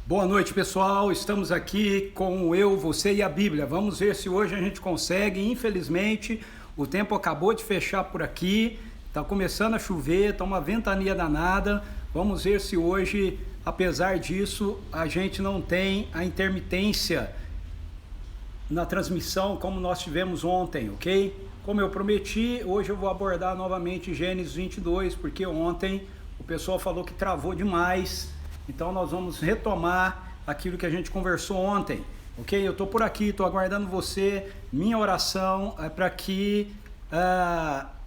Boa noite, pessoal. Estamos aqui com o Eu, Você e a Bíblia. Vamos ver se hoje a gente consegue. Infelizmente, o tempo acabou de fechar por aqui. Está começando a chover, está uma ventania danada. Vamos ver se hoje, apesar disso, a gente não tem a intermitência na transmissão como nós tivemos ontem, ok? Como eu prometi, hoje eu vou abordar novamente Gênesis 22, porque ontem o pessoal falou que travou demais. Então nós vamos retomar aquilo que a gente conversou ontem, ok? Eu estou por aqui, estou aguardando você. Minha oração é para que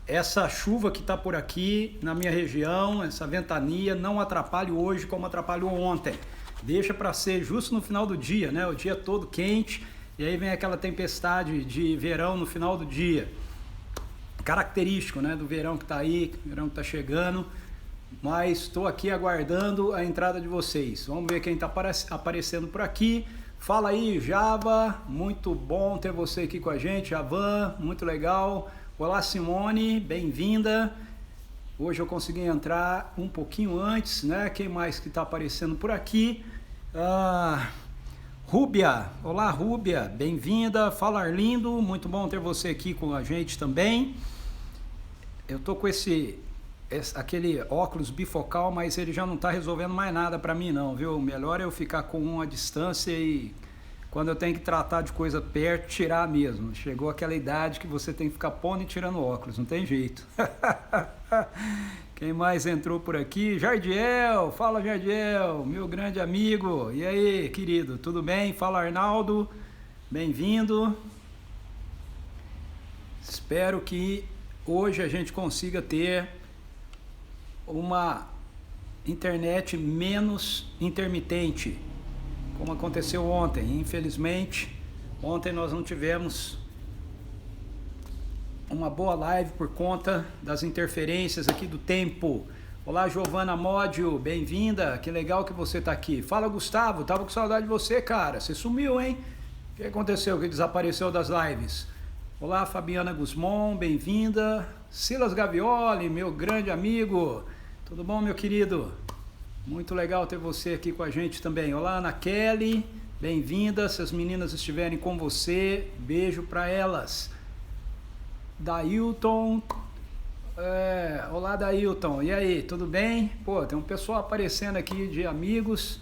essa chuva que está por aqui na minha região, essa ventania, não atrapalhe hoje como atrapalhou ontem. Deixa para ser justo no final do dia, né? O dia todo quente e aí vem aquela tempestade de verão no final do dia. Característico, né, do verão que está aí, verão que está chegando. Mas estou aqui aguardando a entrada de vocês. Vamos ver quem está aparecendo por aqui. Fala aí, Java, muito bom ter você aqui com a gente. Javan, muito legal. Olá, Simone, bem-vinda. Hoje eu consegui entrar um pouquinho antes, né? Quem mais que está aparecendo por aqui? Rúbia, olá Rúbia, bem-vinda. Fala, Arlindo, muito bom ter você aqui com a gente também. Eu tô com aquele óculos bifocal, mas ele já não está resolvendo mais nada para mim não, viu? Melhor eu ficar com uma distância e quando eu tenho que tratar de coisa perto, tirar mesmo. Chegou aquela idade que você tem que ficar pondo e tirando óculos, não tem jeito. Quem mais entrou por aqui? Jardiel, fala Jardiel, meu grande amigo. E aí, querido, tudo bem? Fala Arnaldo, bem-vindo. Espero que hoje a gente consiga ter uma internet menos intermitente, como aconteceu ontem. Infelizmente, ontem nós não tivemos uma boa live por conta das interferências aqui do tempo. Olá, Giovana Módio, bem-vinda, que legal que você está aqui. Fala, Gustavo, tava com saudade de você, cara, você sumiu, hein? O que aconteceu que desapareceu das lives? Olá, Fabiana Guzmão, bem-vinda. Silas Gavioli, meu grande amigo, tudo bom, meu querido? Muito legal ter você aqui com a gente também. Olá, Ana Kelly, bem-vinda. Se as meninas estiverem com você, beijo para elas. Dailton, olá Dailton, e aí, tudo bem? Pô, tem um pessoal aparecendo aqui de amigos,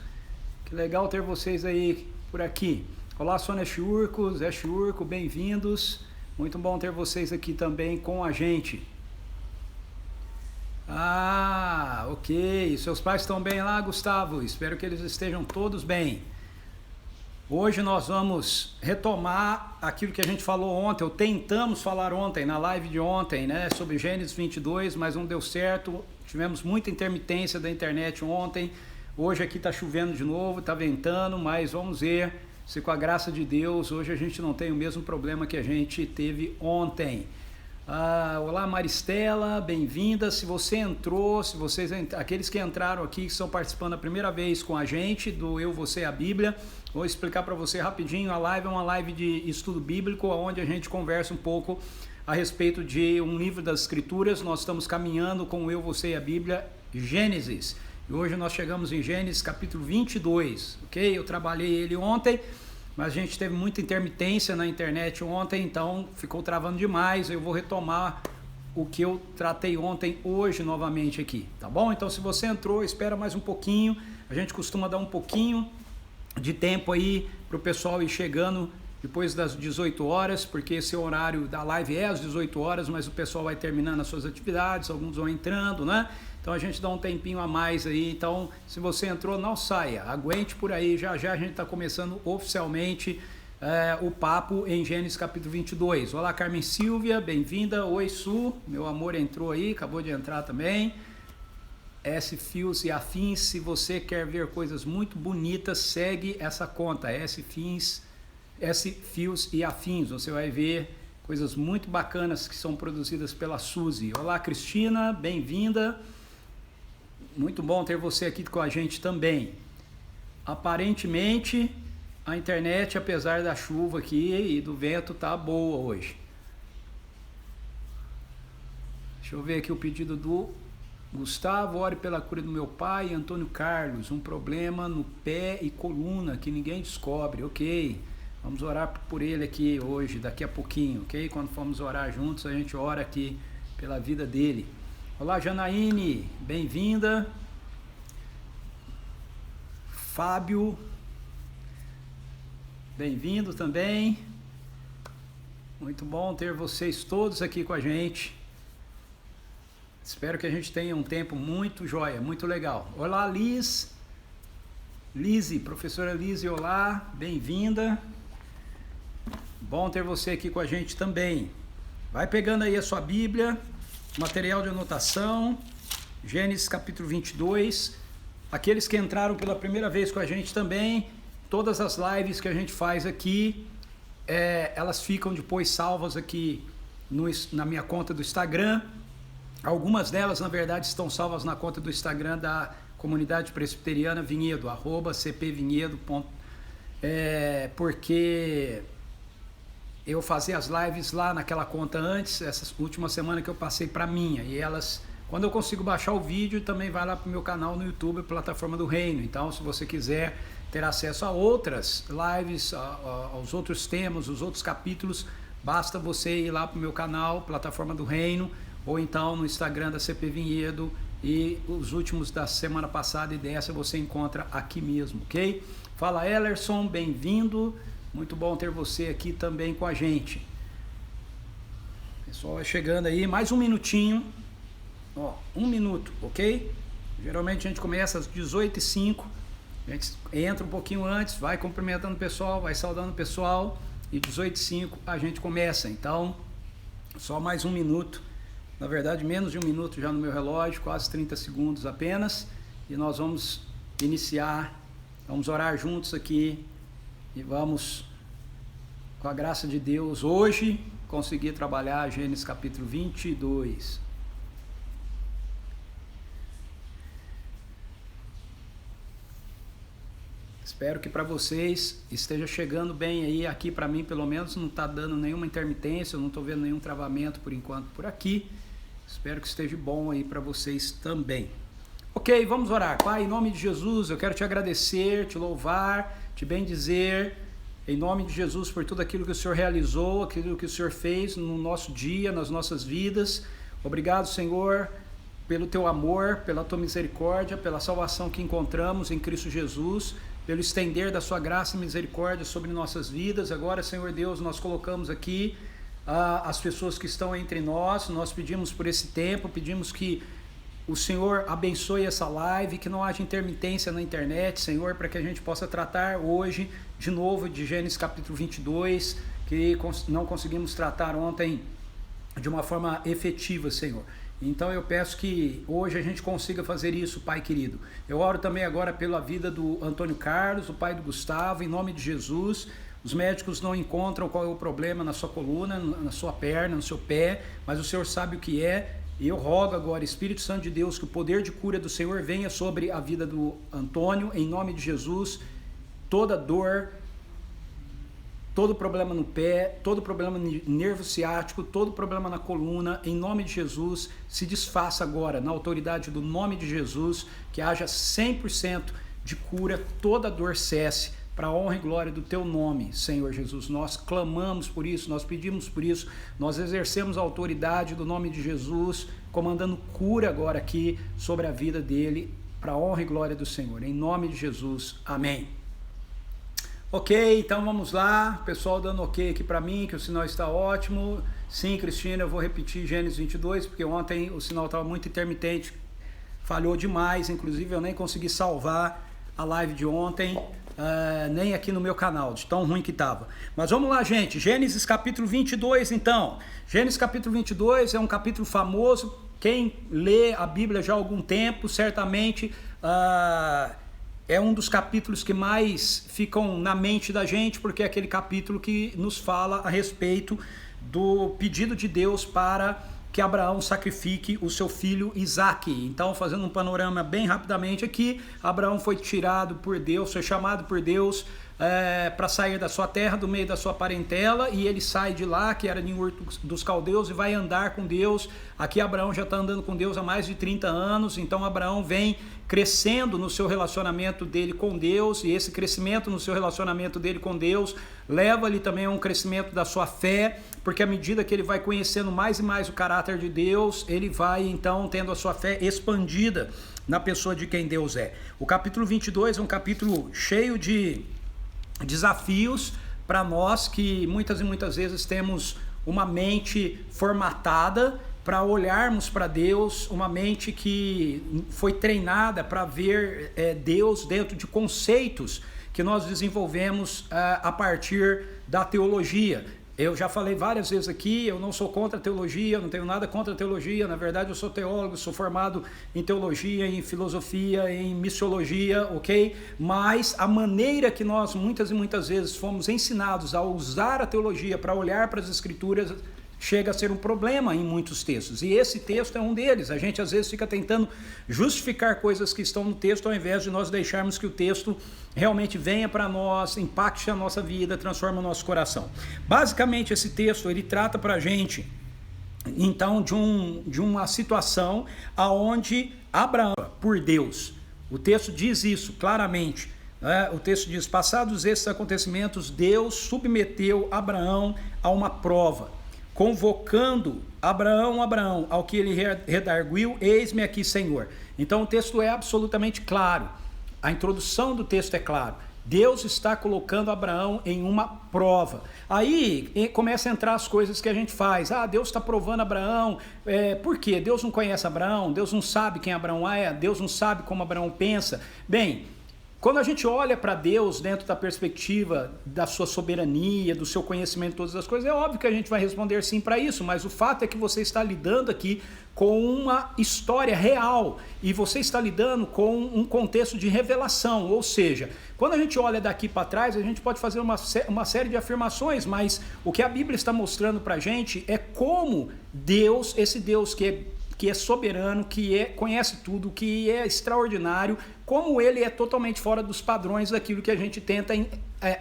que legal ter vocês aí por aqui. Olá, Sônia Chiurco, Zé Chiurco, bem-vindos, muito bom ter vocês aqui também com a gente. Ok, seus pais estão bem lá, Gustavo? Espero que eles estejam todos bem. Hoje nós vamos retomar aquilo que a gente falou ontem, ou tentamos falar ontem, na live de ontem, né, sobre Gênesis 22, mas não deu certo, tivemos muita intermitência da internet ontem, hoje aqui está chovendo de novo, está ventando, mas vamos ver se com a graça de Deus, hoje a gente não tem o mesmo problema que a gente teve ontem. Olá Maristela, bem-vinda. Se você entrou, aqueles que entraram aqui, que estão participando a primeira vez com a gente do Eu, Você e a Bíblia, vou explicar para você rapidinho. A live é uma live de estudo bíblico, onde a gente conversa um pouco a respeito de um livro das Escrituras. Nós estamos caminhando com o Eu, Você e a Bíblia, Gênesis. E hoje nós chegamos em Gênesis capítulo 22, ok? Eu trabalhei ele ontem, mas a gente teve muita intermitência na internet ontem, então ficou travando demais. Eu vou retomar o que eu tratei ontem, hoje novamente aqui, tá bom? Então se você entrou, espera mais um pouquinho. A gente costuma dar um pouquinho de tempo aí para o pessoal ir chegando depois das 18 horas, porque esse horário da live é às 18 horas, mas o pessoal vai terminando as suas atividades, alguns vão entrando, né? Então a gente dá um tempinho a mais aí, então se você entrou, não saia, aguente por aí, já já a gente está começando oficialmente o papo em Gênesis capítulo 22. Olá Carmen Silvia, bem-vinda. Oi Su, meu amor entrou aí, acabou de entrar também. S Fios e Afins, se você quer ver coisas muito bonitas, segue essa conta, S Fios e Afins, você vai ver coisas muito bacanas que são produzidas pela Suzy. Olá Cristina, bem-vinda. Muito bom ter você aqui com a gente também. Aparentemente, a internet, apesar da chuva aqui e do vento, tá boa hoje. Deixa eu ver aqui o pedido do Gustavo, ore pela cura do meu pai. Antônio Carlos, um problema no pé e coluna que ninguém descobre. Ok, vamos orar por ele aqui hoje, daqui a pouquinho, ok? Quando formos orar juntos, a gente ora aqui pela vida dele. Olá, Janaíne, bem-vinda. Fábio, bem-vindo também. Muito bom ter vocês todos aqui com a gente. Espero que a gente tenha um tempo muito joia, muito legal. Olá, Lise, professora Lise, olá, bem-vinda. Bom ter você aqui com a gente também. Vai pegando aí a sua Bíblia, material de anotação, Gênesis capítulo 22. Aqueles que entraram pela primeira vez com a gente também, todas as lives que a gente faz aqui, elas ficam depois salvas aqui na minha conta do Instagram. Algumas delas, na verdade, estão salvas na conta do Instagram da Comunidade Presbiteriana Vinhedo, @cpvinhedo. Porque eu fazia as lives lá naquela conta antes, essa última semana que eu passei para minha, e elas, quando eu consigo baixar o vídeo, também vai lá para o meu canal no YouTube, Plataforma do Reino. Então, se você quiser ter acesso a outras lives, aos outros temas, os outros capítulos, basta você ir lá para o meu canal, Plataforma do Reino, ou então no Instagram da CP Vinhedo, e os últimos da semana passada e dessa você encontra aqui mesmo, ok? Fala, Ellerson, bem-vindo, muito bom ter você aqui também com a gente. Pessoal, vai chegando aí, mais um minutinho, ó, 1 minuto, ok? Geralmente a gente começa às 18h05, a gente entra um pouquinho antes, vai cumprimentando o pessoal, vai saudando o pessoal, e 18h05 a gente começa. Então, só mais 1 minuto. Na verdade, menos de 1 minuto já no meu relógio, quase 30 segundos apenas. E nós vamos iniciar, vamos orar juntos aqui e vamos, com a graça de Deus, hoje conseguir trabalhar Gênesis capítulo 22. Espero que para vocês esteja chegando bem aí. Aqui para mim, pelo menos, não está dando nenhuma intermitência, eu não estou vendo nenhum travamento por enquanto por aqui. Espero que esteja bom aí para vocês também. Ok, vamos orar. Pai, em nome de Jesus, eu quero te agradecer, te louvar, te bendizer, em nome de Jesus, por tudo aquilo que o Senhor realizou, aquilo que o Senhor fez no nosso dia, nas nossas vidas. Obrigado, Senhor, pelo teu amor, pela tua misericórdia, pela salvação que encontramos em Cristo Jesus, pelo estender da sua graça e misericórdia sobre nossas vidas. Agora, Senhor Deus, nós colocamos aqui as pessoas que estão entre nós, nós pedimos por esse tempo, pedimos que o Senhor abençoe essa live, que não haja intermitência na internet, Senhor, para que a gente possa tratar hoje, de novo, de Gênesis capítulo 22, que não conseguimos tratar ontem de uma forma efetiva, Senhor. Então eu peço que hoje a gente consiga fazer isso, Pai querido. Eu oro também agora pela vida do Antônio Carlos, o pai do Gustavo, em nome de Jesus. Os médicos não encontram qual é o problema na sua coluna, na sua perna, no seu pé, mas o Senhor sabe o que é. E eu rogo agora, Espírito Santo de Deus, que o poder de cura do Senhor venha sobre a vida do Antônio, em nome de Jesus. Toda dor, todo problema no pé, todo problema no nervo ciático, todo problema na coluna, em nome de Jesus, se desfaça agora, na autoridade do nome de Jesus, que haja 100% de cura, toda dor cesse, para a honra e glória do teu nome, Senhor Jesus. Nós clamamos por isso, nós pedimos por isso, nós exercemos a autoridade do nome de Jesus, comandando cura agora aqui sobre a vida dele, para a honra e glória do Senhor, em nome de Jesus, amém. Ok, então vamos lá, pessoal dando ok aqui para mim, que o sinal está ótimo. Sim, Cristina, eu vou repetir Gênesis 22, porque ontem o sinal estava muito intermitente, falhou demais, inclusive eu nem consegui salvar a live de ontem, nem aqui no meu canal, de tão ruim que estava. Mas vamos lá, gente, Gênesis capítulo 22 então. Gênesis capítulo 22 é um capítulo famoso, quem lê a Bíblia já há algum tempo, certamente é um dos capítulos que mais ficam na mente da gente, porque é aquele capítulo que nos fala a respeito do pedido de Deus para que Abraão sacrifique o seu filho Isaque. Então, fazendo um panorama bem rapidamente aqui, Abraão foi tirado por Deus, foi chamado por Deus para sair da sua terra, do meio da sua parentela, e ele sai de lá, que era de Ur dos Caldeus, e vai andar com Deus. Aqui Abraão já está andando com Deus há mais de 30 anos, então Abraão vem crescendo no seu relacionamento dele com Deus, e esse crescimento no seu relacionamento dele com Deus leva-lhe também a um crescimento da sua fé, porque à medida que ele vai conhecendo mais e mais o caráter de Deus, ele vai então tendo a sua fé expandida na pessoa de quem Deus é. O capítulo 22 é um capítulo cheio de desafios para nós que muitas e muitas vezes temos uma mente formatada para olharmos para Deus, uma mente que foi treinada para ver Deus dentro de conceitos que nós desenvolvemos a partir da teologia. Eu já falei várias vezes aqui, eu não sou contra a teologia, eu não tenho nada contra a teologia, na verdade eu sou teólogo, sou formado em teologia, em filosofia, em missiologia, ok? Mas a maneira que nós muitas e muitas vezes fomos ensinados a usar a teologia para olhar para as escrituras chega a ser um problema em muitos textos, e esse texto é um deles. A gente às vezes fica tentando justificar coisas que estão no texto, ao invés de nós deixarmos que o texto realmente venha para nós, impacte a nossa vida, transforme o nosso coração. Basicamente esse texto ele trata para a gente então de uma situação aonde Abraão, por Deus, o texto diz isso claramente, o texto diz: passados esses acontecimentos, Deus submeteu Abraão a uma prova, convocando Abraão, ao que ele redarguiu: eis-me aqui, Senhor. Então o texto é absolutamente claro, a introdução do texto é claro, Deus está colocando Abraão em uma prova. Aí começa a entrar as coisas que a gente faz. Deus está provando Abraão, por quê? Deus não conhece Abraão, Deus não sabe quem Abraão é, Deus não sabe como Abraão pensa. Bem, quando a gente olha para Deus dentro da perspectiva da sua soberania, do seu conhecimento de todas as coisas, é óbvio que a gente vai responder sim para isso, mas o fato é que você está lidando aqui com uma história real, e você está lidando com um contexto de revelação, ou seja, quando a gente olha daqui para trás, a gente pode fazer uma série de afirmações, mas o que a Bíblia está mostrando para a gente é como Deus, esse Deus que é soberano, conhece tudo, que é extraordinário, como ele é totalmente fora dos padrões daquilo que a gente tenta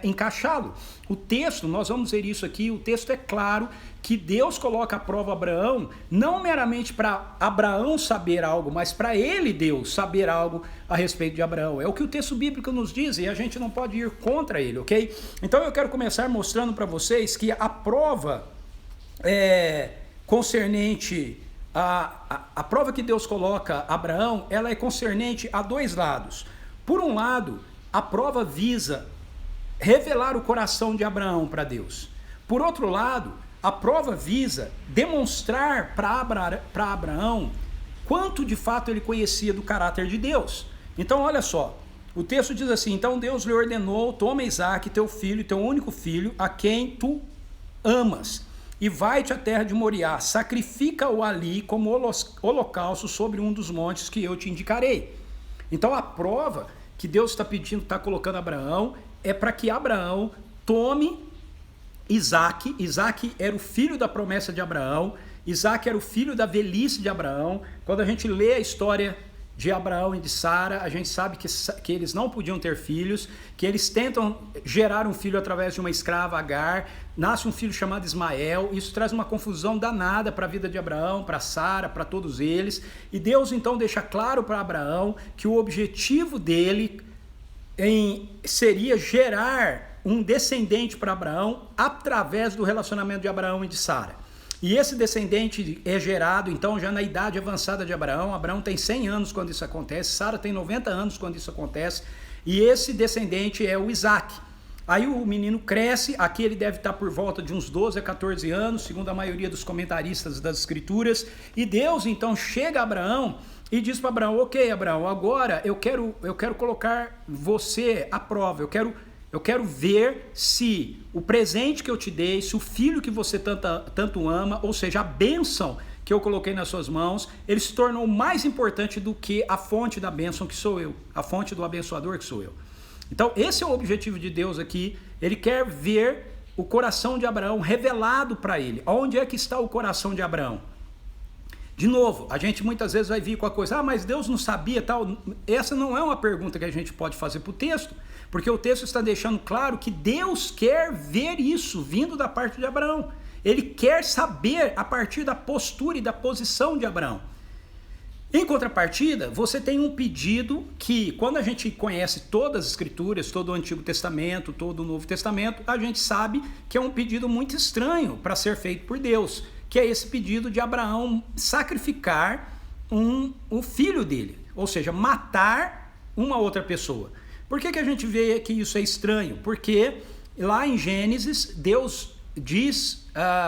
encaixá-lo. O texto, nós vamos ver isso aqui, o texto é claro que Deus coloca à prova Abraão, não meramente para Abraão saber algo, mas para ele, Deus, saber algo a respeito de Abraão. É o que o texto bíblico nos diz, e a gente não pode ir contra ele, ok? Então eu quero começar mostrando para vocês que a prova concernente a prova que Deus coloca a Abraão, ela é concernente a dois lados. Por um lado, a prova visa revelar o coração de Abraão para Deus. Por outro lado, a prova visa demonstrar para Abraão quanto de fato ele conhecia do caráter de Deus. Então olha só, o texto diz assim: então Deus lhe ordenou: toma Isaque, teu filho, teu único filho, a quem tu amas, e vai-te à terra de Moriá, sacrifica-o ali como holocausto sobre um dos montes que eu te indicarei. Então a prova que Deus está pedindo, está colocando a Abraão, é para que Abraão tome Isaque. Isaque era o filho da promessa de Abraão, Isaque era o filho da velhice de Abraão. Quando a gente lê a história de Abraão e de Sara, a gente sabe que eles não podiam ter filhos, que eles tentam gerar um filho através de uma escrava, Agar, nasce um filho chamado Ismael. Isso traz uma confusão danada para a vida de Abraão, para Sara, para todos eles, e Deus então deixa claro para Abraão que o objetivo dele seria gerar um descendente para Abraão através do relacionamento de Abraão e de Sara. E esse descendente é gerado, então, já na idade avançada de Abraão. Abraão tem 100 anos quando isso acontece, Sara tem 90 anos quando isso acontece, e esse descendente é o Isaque. Aí o menino cresce, aqui ele deve estar por volta de uns 12 a 14 anos, segundo a maioria dos comentaristas das escrituras, e Deus então chega a Abraão e diz para Abraão: ok, Abraão, agora eu quero colocar você à prova, eu quero ver se o presente que eu te dei, se o filho que você tanto ama, ou seja, a bênção que eu coloquei nas suas mãos, ele se tornou mais importante do que a fonte da bênção que sou eu, a fonte do abençoador que sou eu. Então esse é o objetivo de Deus aqui. Ele quer ver o coração de Abraão revelado para ele. Onde é que está o coração de Abraão? De novo, a gente muitas vezes vai vir com a coisa, mas Deus não sabia tal. Essa não é uma pergunta que a gente pode fazer para o texto, porque o texto está deixando claro que Deus quer ver isso vindo da parte de Abraão. Ele quer saber a partir da postura e da posição de Abraão. Em contrapartida, você tem um pedido que, quando a gente conhece todas as escrituras, todo o Antigo Testamento, todo o Novo Testamento, a gente sabe que é um pedido muito estranho para ser feito por Deus, que é esse pedido de Abraão sacrificar o filho dele, ou seja, matar uma outra pessoa. Por que a gente vê que isso é estranho? Porque lá em Gênesis, Deus diz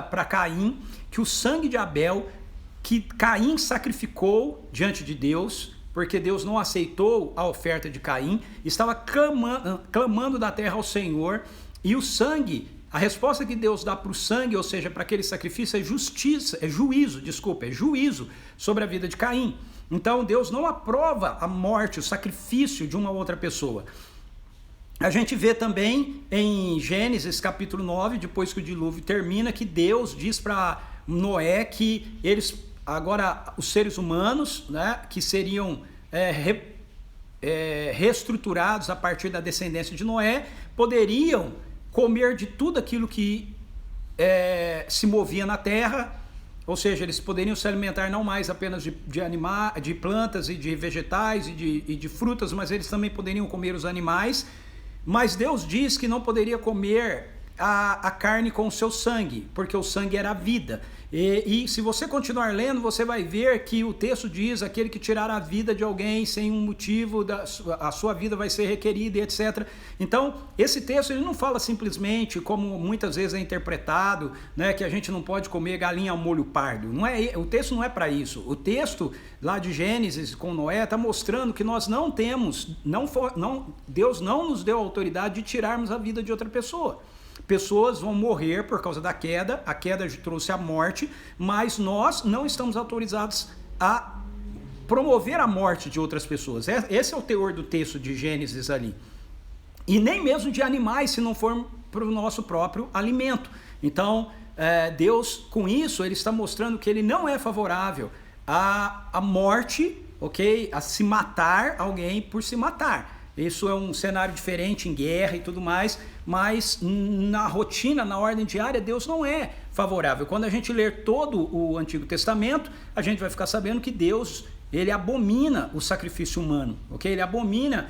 para Caim que o sangue de Abel, que Caim sacrificou diante de Deus, porque Deus não aceitou a oferta de Caim, estava clamando da terra ao Senhor, e o sangue, a resposta que Deus dá para o sangue, ou seja, para aquele sacrifício, é juízo sobre a vida de Caim. Então Deus não aprova a morte, o sacrifício de uma outra pessoa. A gente vê também em Gênesis capítulo 9, depois que o dilúvio termina, que Deus diz para Noé que agora os seres humanos, né, que seriam reestruturados a partir da descendência de Noé, poderiam comer de tudo aquilo que se movia na terra, ou seja, eles poderiam se alimentar não mais apenas de plantas e de vegetais e de frutas, mas eles também poderiam comer os animais. Mas Deus diz que não poderia comer a carne com o seu sangue, porque o sangue era a vida. E se você continuar lendo, você vai ver que o texto diz: aquele que tirar a vida de alguém sem um motivo, a sua vida vai ser requerida, e etc. Então, esse texto ele não fala simplesmente, como muitas vezes é interpretado, né, que a gente não pode comer galinha ao molho pardo. O texto não é para isso. O texto lá de Gênesis com Noé está mostrando que nós não temos, Deus não nos deu a autoridade de tirarmos a vida de outra pessoa. Pessoas vão morrer por causa da queda, a queda trouxe a morte, mas nós não estamos autorizados a promover a morte de outras pessoas. Esse é o teor do texto de Gênesis ali. E nem mesmo de animais, se não for para o nosso próprio alimento. Então, Deus, com isso, ele está mostrando que ele não é favorável à morte, ok? A se matar alguém por se matar. Isso é um cenário diferente em guerra e tudo mais, mas na rotina, na ordem diária, Deus não é favorável. Quando a gente ler todo o Antigo Testamento, a gente vai ficar sabendo que Deus, ele abomina o sacrifício humano, ok? Ele abomina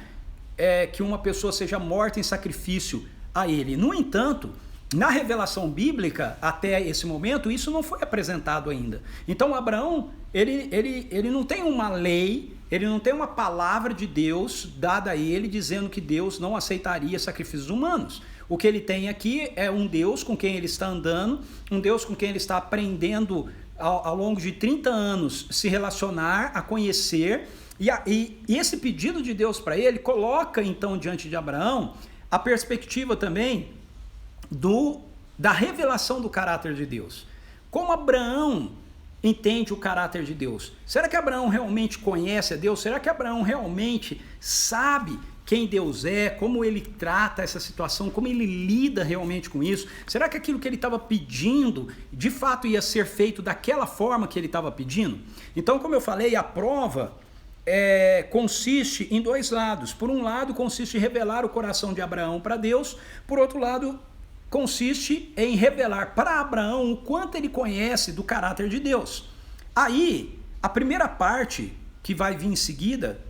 que uma pessoa seja morta em sacrifício a ele. No entanto, na revelação bíblica, até esse momento, isso não foi apresentado ainda. Então, Abraão, ele não tem uma lei, ele não tem uma palavra de Deus dada a ele dizendo que Deus não aceitaria sacrifícios humanos. O que ele tem aqui é um Deus com quem ele está andando, um Deus com quem ele está aprendendo ao longo de 30 anos se relacionar, a conhecer, e esse pedido de Deus para ele coloca então diante de Abraão a perspectiva também da revelação do caráter de Deus. Como Abraão entende o caráter de Deus? Será que Abraão realmente conhece a Deus? Será que Abraão realmente sabe quem Deus é, como ele trata essa situação, como ele lida realmente com isso? Será que aquilo que ele estava pedindo, de fato ia ser feito daquela forma que ele estava pedindo? Então, como eu falei, a prova consiste em dois lados. Por um lado, consiste em revelar o coração de Abraão para Deus. Por outro lado, consiste em revelar para Abraão o quanto ele conhece do caráter de Deus. Aí, a primeira parte, que vai vir em seguida,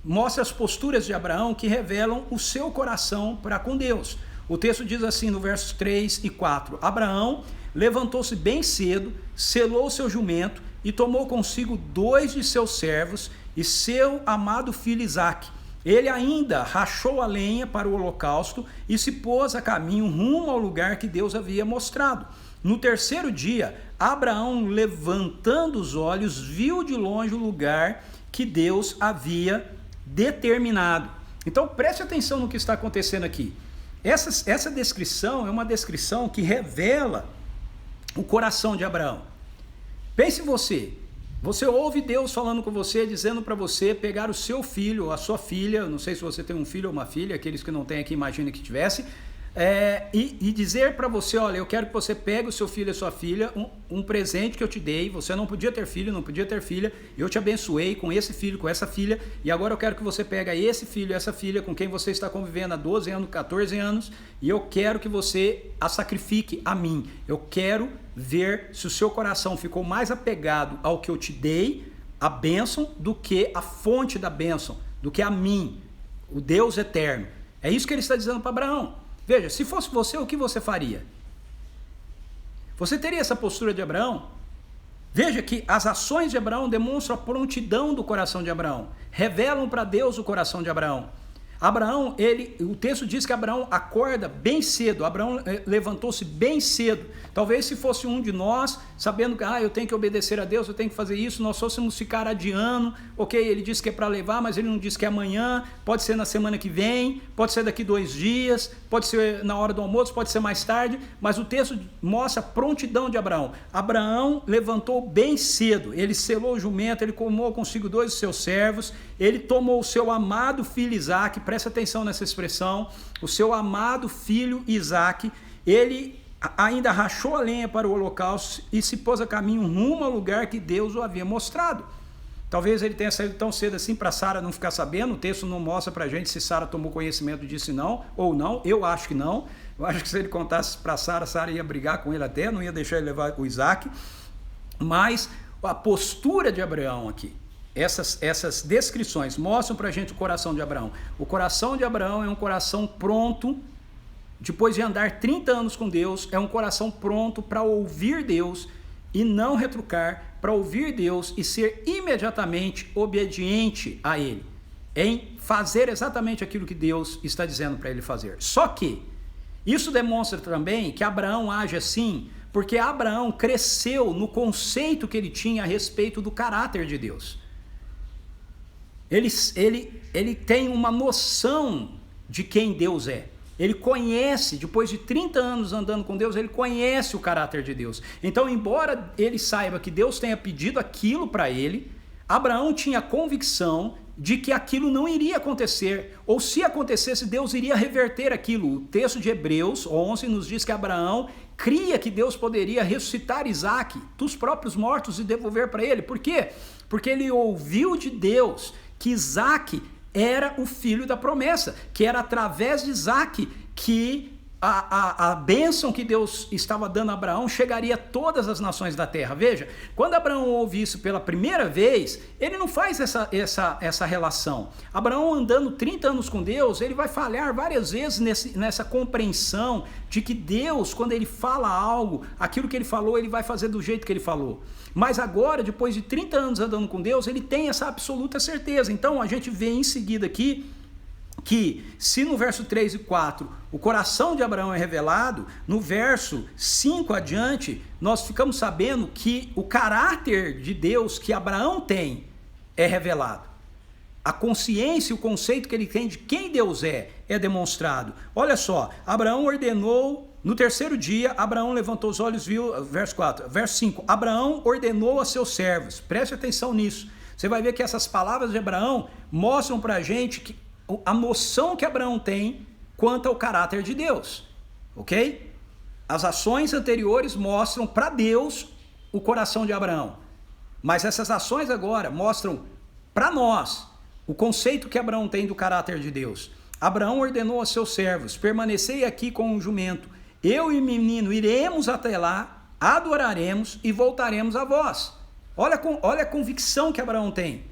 mostra as posturas de Abraão que revelam o seu coração para com Deus. O texto diz assim no versos 3 e 4: Abraão levantou-se bem cedo, selou seu jumento e tomou consigo 2 de seus servos e seu amado filho Isaque. Ele ainda rachou a lenha para o holocausto e se pôs a caminho rumo ao lugar que Deus havia mostrado. No terceiro dia, Abraão, levantando os olhos, viu de longe o lugar que Deus havia determinado. Então preste atenção no que está acontecendo aqui. Essa descrição é uma descrição que revela o coração de Abraão. Pense você ouve Deus falando com você, dizendo para você pegar o seu filho, a sua filha, não sei se você tem um filho ou uma filha, aqueles que não têm aqui imagina que tivesse, e dizer para você, olha, eu quero que você pegue o seu filho e a sua filha, um presente que eu te dei, você não podia ter filho, não podia ter filha, eu te abençoei com esse filho, com essa filha, e agora eu quero que você pegue esse filho e essa filha com quem você está convivendo há 12 anos, 14 anos, e eu quero que você a sacrifique a mim. Eu quero ver se o seu coração ficou mais apegado ao que eu te dei, a bênção, do que a fonte da bênção, do que a mim, o Deus eterno. É isso que ele está dizendo para Abraão. Veja, se fosse você, o que você faria? Você teria essa postura de Abraão? Veja que as ações de Abraão demonstram a prontidão do coração de Abraão, revelam para Deus o coração de Abraão. Abraão, o texto diz que Abraão acorda bem cedo, Abraão levantou-se bem cedo. Talvez se fosse um de nós, sabendo que eu tenho que obedecer a Deus, eu tenho que fazer isso, nós fôssemos ficar adiando, ok, ele disse que é para levar, mas ele não disse que é amanhã, pode ser na semana que vem, pode ser daqui 2 dias, pode ser na hora do almoço, pode ser mais tarde, mas o texto mostra a prontidão de Abraão. Abraão levantou bem cedo, ele selou o jumento, ele tomou consigo 2 de seus servos, ele tomou o seu amado filho Isaque, presta atenção nessa expressão, o seu amado filho Isaque, ele ainda rachou a lenha para o holocausto e se pôs a caminho rumo ao lugar que Deus o havia mostrado. Talvez ele tenha saído tão cedo assim para Sara não ficar sabendo, o texto não mostra para a gente se Sara tomou conhecimento disso não, ou não, eu acho que não, eu acho que se ele contasse para Sara, Sara ia brigar com ele até, não ia deixar ele levar o Isaque, mas a postura de Abraão aqui, essas descrições mostram para a gente o coração de Abraão. O coração de Abraão é um coração pronto, depois de andar 30 anos com Deus, é um coração pronto para ouvir Deus e não retrucar, para ouvir Deus e ser imediatamente obediente a Ele, em fazer exatamente aquilo que Deus está dizendo para ele fazer. Só que isso demonstra também que Abraão age assim, porque Abraão cresceu no conceito que ele tinha a respeito do caráter de Deus. Ele tem uma noção de quem Deus é. Ele conhece, depois de 30 anos andando com Deus, ele conhece o caráter de Deus. Então, embora ele saiba que Deus tenha pedido aquilo para ele, Abraão tinha convicção de que aquilo não iria acontecer, ou se acontecesse, Deus iria reverter aquilo. O texto de Hebreus 11 nos diz que Abraão cria que Deus poderia ressuscitar Isaque dos próprios mortos e devolver para ele. Por quê? Porque ele ouviu de Deus que Isaque era o filho da promessa, que era através de Isaque que a bênção que Deus estava dando a Abraão chegaria a todas as nações da terra. Veja, quando Abraão ouve isso pela primeira vez, ele não faz essa relação. Abraão andando 30 anos com Deus, ele vai falhar várias vezes nessa compreensão de que Deus, quando ele fala algo, aquilo que ele falou, ele vai fazer do jeito que ele falou. Mas agora, depois de 30 anos andando com Deus, ele tem essa absoluta certeza. Então a gente vê em seguida aqui que se no verso 3 e 4 o coração de Abraão é revelado, no verso 5 adiante, nós ficamos sabendo que o caráter de Deus que Abraão tem é revelado. A consciência e o conceito que ele tem de quem Deus é demonstrado. Olha só, Abraão ordenou, no terceiro dia, Abraão levantou os olhos, viu, verso 4, verso 5, Abraão ordenou a seus servos, preste atenção nisso, você vai ver que essas palavras de Abraão mostram para a gente que a noção que Abraão tem quanto ao caráter de Deus, ok? As ações anteriores mostram para Deus o coração de Abraão, mas essas ações agora mostram para nós o conceito que Abraão tem do caráter de Deus. Abraão ordenou a seus servos, permanecei aqui com o jumento, eu e o menino iremos até lá, adoraremos e voltaremos a vós. Olha a convicção que Abraão tem.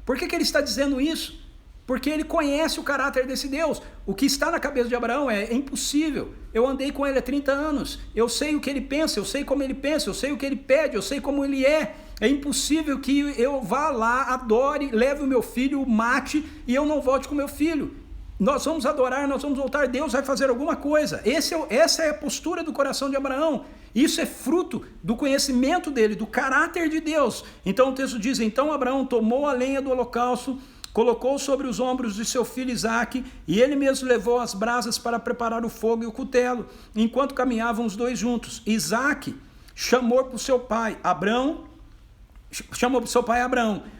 Por que ele está dizendo isso? Porque ele conhece o caráter desse Deus. O que está na cabeça de Abraão é impossível. Eu andei com ele há 30 anos. Eu sei o que ele pensa, eu sei como ele pensa, eu sei o que ele pede, eu sei como ele é. É impossível que eu vá lá, adore, leve o meu filho, o mate e eu não volte com o meu filho. Nós vamos adorar, nós vamos voltar, Deus vai fazer alguma coisa. Essa é a postura do coração de Abraão. Isso é fruto do conhecimento dele, do caráter de Deus. Então o texto diz, então Abraão tomou a lenha do holocausto, colocou sobre os ombros de seu filho Isaque, e ele mesmo levou as brasas para preparar o fogo e o cutelo, enquanto caminhavam os dois juntos. Isaque chamou para o seu pai Abraão,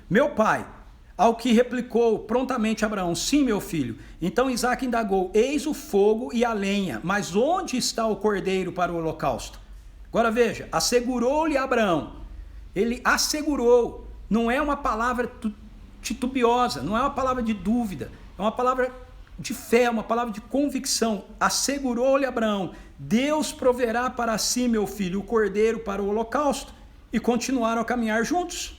meu pai. Ao que replicou prontamente Abraão: sim, meu filho. Então Isaque indagou: eis o fogo e a lenha, mas onde está o cordeiro para o holocausto? Agora veja, assegurou-lhe Abraão. Ele assegurou, não é uma palavra titubiosa, não é uma palavra de dúvida, é uma palavra de fé, uma palavra de convicção. Assegurou-lhe Abraão: Deus proverá para si, meu filho, o cordeiro para o holocausto. E continuaram a caminhar juntos.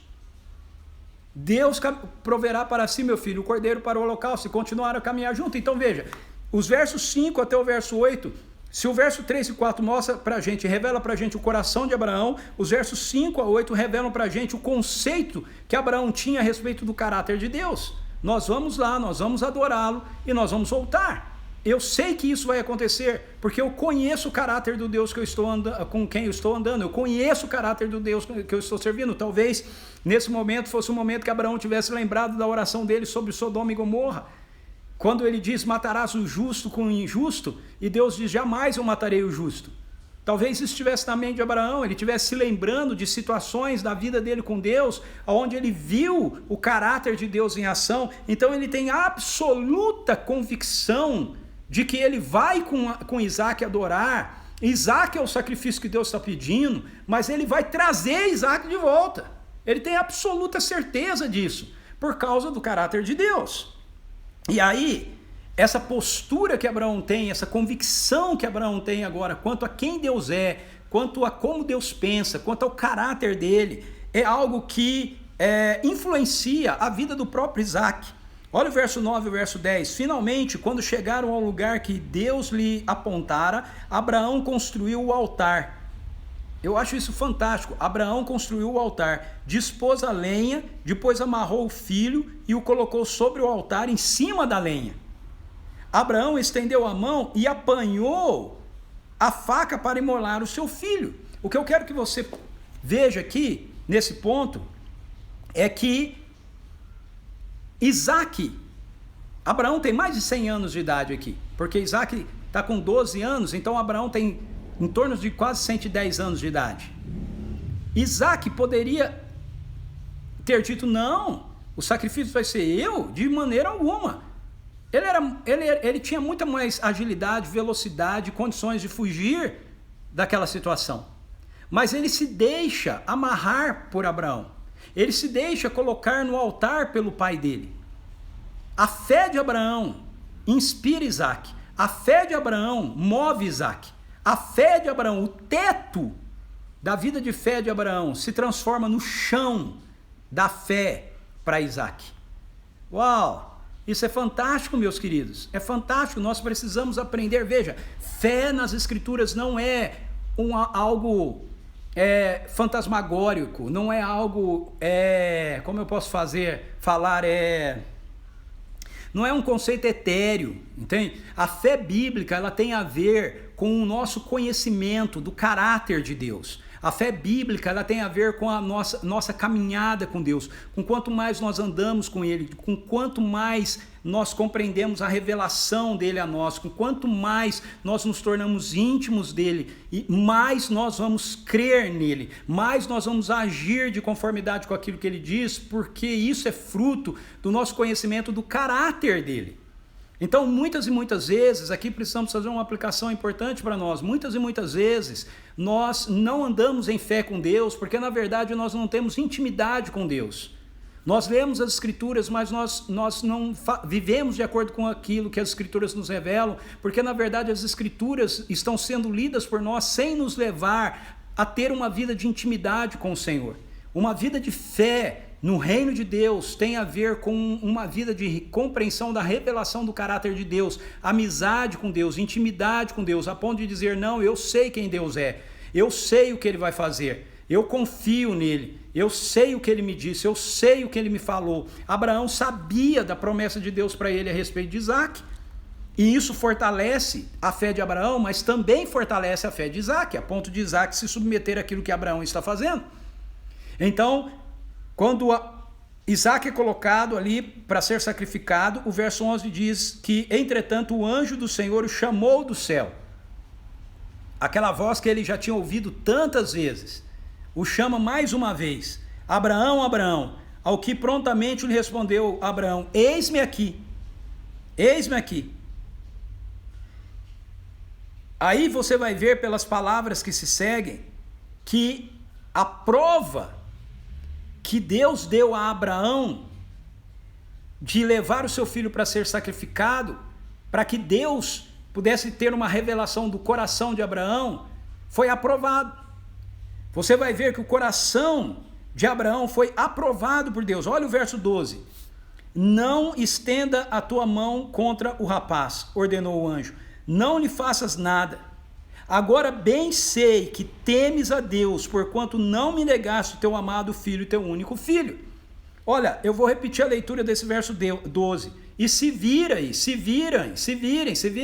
Deus proverá para si, meu filho, o cordeiro para o holocausto, e continuaram a caminhar juntos. Então veja, os versos 5 até o verso 8, se o verso 3 e 4 mostra para a gente, revela para a gente o coração de Abraão, os versos 5 a 8 revelam para a gente o conceito que Abraão tinha a respeito do caráter de Deus. Nós vamos lá, nós vamos adorá-lo e nós vamos voltar. Eu sei que isso vai acontecer, porque eu conheço o caráter do Deus que eu estou andando, com quem eu estou andando, eu conheço o caráter do Deus que eu estou servindo. Talvez nesse momento fosse um momento que Abraão tivesse lembrado da oração dele sobre Sodoma e Gomorra, quando ele diz: matarás o justo com o injusto, e Deus diz: jamais eu matarei o justo. Talvez isso estivesse na mente de Abraão, ele estivesse se lembrando de situações da vida dele com Deus, onde ele viu o caráter de Deus em ação. Então ele tem absoluta convicção de que ele vai com Isaque adorar. Isaque é o sacrifício que Deus está pedindo, mas ele vai trazer Isaque de volta. Ele tem absoluta certeza disso, por causa do caráter de Deus. E aí, essa postura que Abraão tem, essa convicção que Abraão tem agora, quanto a quem Deus é, quanto a como Deus pensa, quanto ao caráter dele, é algo que influencia a vida do próprio Isaque. Olha o verso 9 e o verso 10. Finalmente, quando chegaram ao lugar que Deus lhe apontara, Abraão construiu o altar. Eu acho isso fantástico. Abraão construiu o altar, dispôs a lenha, depois amarrou o filho e o colocou sobre o altar em cima da lenha. Abraão estendeu a mão e apanhou a faca para imolar o seu filho. O que eu quero que você veja aqui, nesse ponto, é que Isaque, Abraão tem mais de 100 anos de idade aqui, porque Isaque está com 12 anos, então Abraão tem em torno de quase 110 anos de idade. Isaque poderia ter dito: não, o sacrifício vai ser eu? De maneira alguma. Ele tinha muita mais agilidade, velocidade, condições de fugir daquela situação. Mas ele se deixa amarrar por Abraão. Ele se deixa colocar no altar pelo pai dele. A fé de Abraão inspira Isaque. A fé de Abraão move Isaque. A fé de Abraão, o teto da vida de fé de Abraão, se transforma no chão da fé para Isaque. Uau! Isso é fantástico, meus queridos. É fantástico, nós precisamos aprender. Veja, fé nas Escrituras não é algo fantasmagórico, não é algo, como eu posso falar, não é um conceito etéreo, entende? A fé bíblica, ela tem a ver com o nosso conhecimento do caráter de Deus. A fé bíblica, ela tem a ver com a nossa caminhada com Deus, com quanto mais nós andamos com Ele, com quanto mais nós compreendemos a revelação dele a nós, com quanto mais nós nos tornamos íntimos dele, e mais nós vamos crer nele, mais nós vamos agir de conformidade com aquilo que ele diz, porque isso é fruto do nosso conhecimento do caráter dele. Então, muitas e muitas vezes, aqui precisamos fazer uma aplicação importante para nós, muitas e muitas vezes, nós não andamos em fé com Deus, porque na verdade nós não temos intimidade com Deus. Nós lemos as Escrituras, mas nós não vivemos de acordo com aquilo que as Escrituras nos revelam, porque na verdade as Escrituras estão sendo lidas por nós sem nos levar a ter uma vida de intimidade com o Senhor. Uma vida de fé no reino de Deus tem a ver com uma vida de compreensão da revelação do caráter de Deus, amizade com Deus, intimidade com Deus, a ponto de dizer: não, eu sei quem Deus é, eu sei o que Ele vai fazer, eu confio nele, eu sei o que ele me disse, eu sei o que ele me falou. Abraão sabia da promessa de Deus para ele a respeito de Isaque, e isso fortalece a fé de Abraão, mas também fortalece a fé de Isaque, a ponto de Isaque se submeter àquilo que Abraão está fazendo. Então, quando Isaque é colocado ali para ser sacrificado, o verso 11 diz que, entretanto, o anjo do Senhor o chamou do céu. Aquela voz que ele já tinha ouvido tantas vezes, o chama mais uma vez: Abraão, Abraão. ao que prontamente lhe respondeu Abraão: eis-me aqui, eis-me aqui. Aí você vai ver pelas palavras que se seguem, que a prova que Deus deu a Abraão de levar o seu filho para ser sacrificado, para que Deus pudesse ter uma revelação do coração de Abraão, foi aprovado. Você vai ver que o coração de Abraão foi aprovado por Deus. Olha o verso 12. Não estenda a tua mão contra o rapaz, ordenou o anjo. Não lhe faças nada. Agora bem sei que temes a Deus, porquanto não me negaste o teu amado filho, teu único filho. Olha, eu vou repetir a leitura desse verso 12. E se virem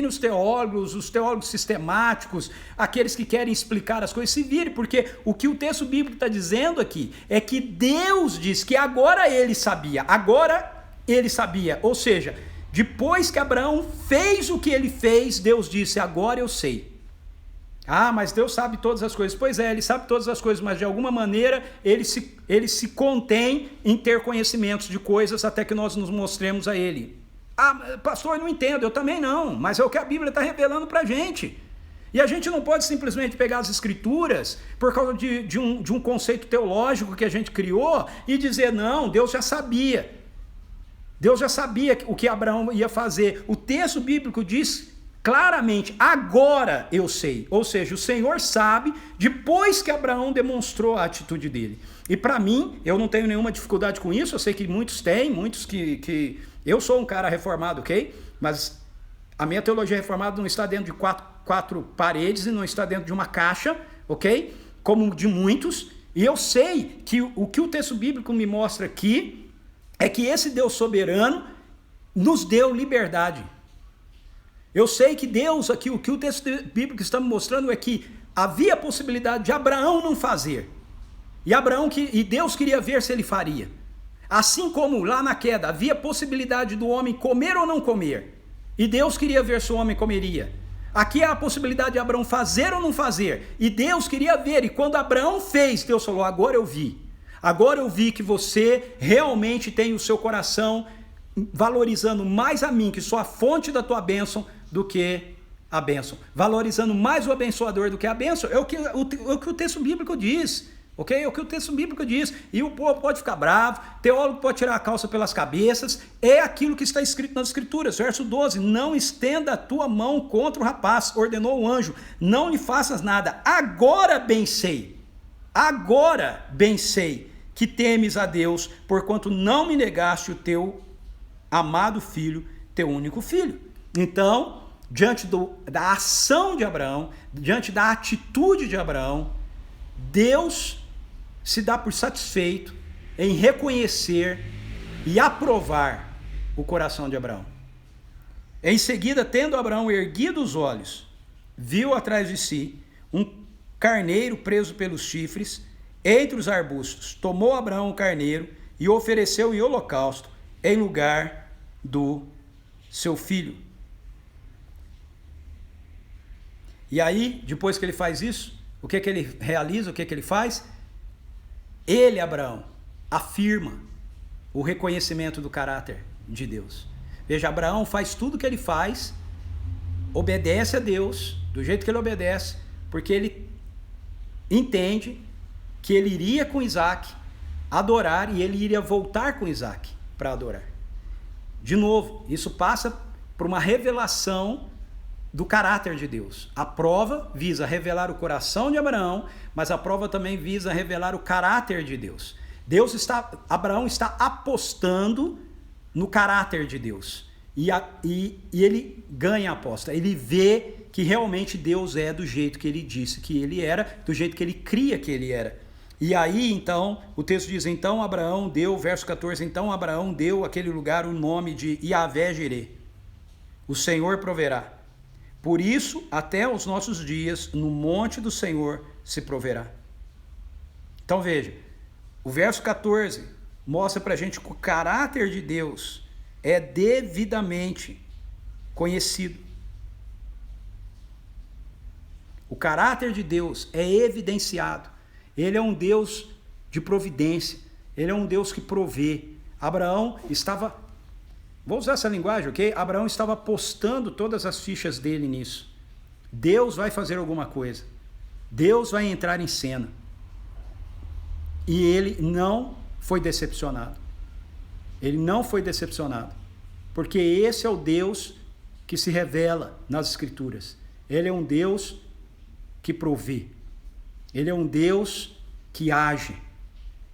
os teólogos sistemáticos, aqueles que querem explicar as coisas, se virem, porque o que o texto bíblico está dizendo aqui é que Deus diz que agora ele sabia, ou seja, depois que Abraão fez o que ele fez, Deus disse: agora eu sei. Ah, mas Deus sabe todas as coisas. Pois é, ele sabe todas as coisas, mas de alguma maneira ele se contém em ter conhecimentos de coisas até que nós nos mostremos a ele. Ah, pastor, eu não entendo, eu também não, mas é o que a Bíblia está revelando para a gente. E a gente não pode simplesmente pegar as escrituras por causa de um conceito teológico que a gente criou e dizer: não, Deus já sabia. Deus já sabia o que Abraão ia fazer. O texto bíblico diz claramente: agora eu sei. Ou seja, o Senhor sabe depois que Abraão demonstrou a atitude dele. E para mim, eu não tenho nenhuma dificuldade com isso. Eu sei que muitos têm, muitos que... Eu sou um cara reformado, ok? Mas a minha teologia reformada não está dentro de quatro paredes e não está dentro de uma caixa, ok? Como de muitos. E eu sei que o que o texto bíblico me mostra aqui é que esse Deus soberano nos deu liberdade. Eu sei que Deus aqui, o que o texto bíblico está me mostrando é que havia a possibilidade de Abraão não fazer. E Deus queria ver se ele faria. Assim como lá na queda havia a possibilidade do homem comer ou não comer. E Deus queria ver se o homem comeria. Aqui há a possibilidade de Abraão fazer ou não fazer. E Deus queria ver. E quando Abraão fez, Deus falou: agora eu vi. Agora eu vi que você realmente tem o seu coração valorizando mais a mim, que sou a fonte da tua bênção, do que a bênção. Valorizando mais o abençoador do que a bênção. É o que o texto bíblico diz. Ok? É o que o texto bíblico diz. E o povo pode ficar bravo, teólogo pode tirar a calça pelas cabeças. É aquilo que está escrito nas escrituras. Verso 12. Não estenda a tua mão contra o rapaz, ordenou o anjo. Não lhe faças nada. Agora bem sei que temes a Deus, porquanto não me negaste o teu amado filho, teu único filho. Então, diante da ação de Abraão, diante da atitude de Abraão, Deus se dá por satisfeito em reconhecer e aprovar o coração de Abraão. Em seguida, tendo Abraão erguido os olhos, viu atrás de si um carneiro preso pelos chifres entre os arbustos. Tomou Abraão o carneiro e o ofereceu em holocausto em lugar do seu filho. E aí, depois que ele faz isso, o que ele realiza, o que ele faz? Ele, Abraão, afirma o reconhecimento do caráter de Deus. Veja, Abraão faz tudo o que ele faz, obedece a Deus, do jeito que ele obedece, porque ele entende que ele iria com Isaac adorar e ele iria voltar com Isaac para adorar. De novo, isso passa por uma revelação do caráter de Deus. A prova visa revelar o coração de Abraão, mas a prova também visa revelar o caráter de Deus. Abraão está apostando no caráter de Deus. E ele ganha a aposta. Ele vê que realmente Deus é do jeito que ele disse que ele era, do jeito que ele cria que ele era. E aí, então, o texto diz: então Abraão deu, verso 14, então Abraão deu àquele lugar o nome de Yahvé-Jireh. O Senhor proverá. Por isso, até os nossos dias, no monte do Senhor se proverá. Então veja, o verso 14 mostra para a gente que o caráter de Deus é devidamente conhecido. O caráter de Deus é evidenciado. Ele é um Deus de providência. Ele é um Deus que provê. Abraão estava, vou usar essa linguagem, ok? Abraão estava apostando todas as fichas dele nisso. Deus vai fazer alguma coisa. Deus vai entrar em cena. E ele não foi decepcionado. Ele não foi decepcionado. Porque esse é o Deus que se revela nas Escrituras. Ele é um Deus que provê. Ele é um Deus que age.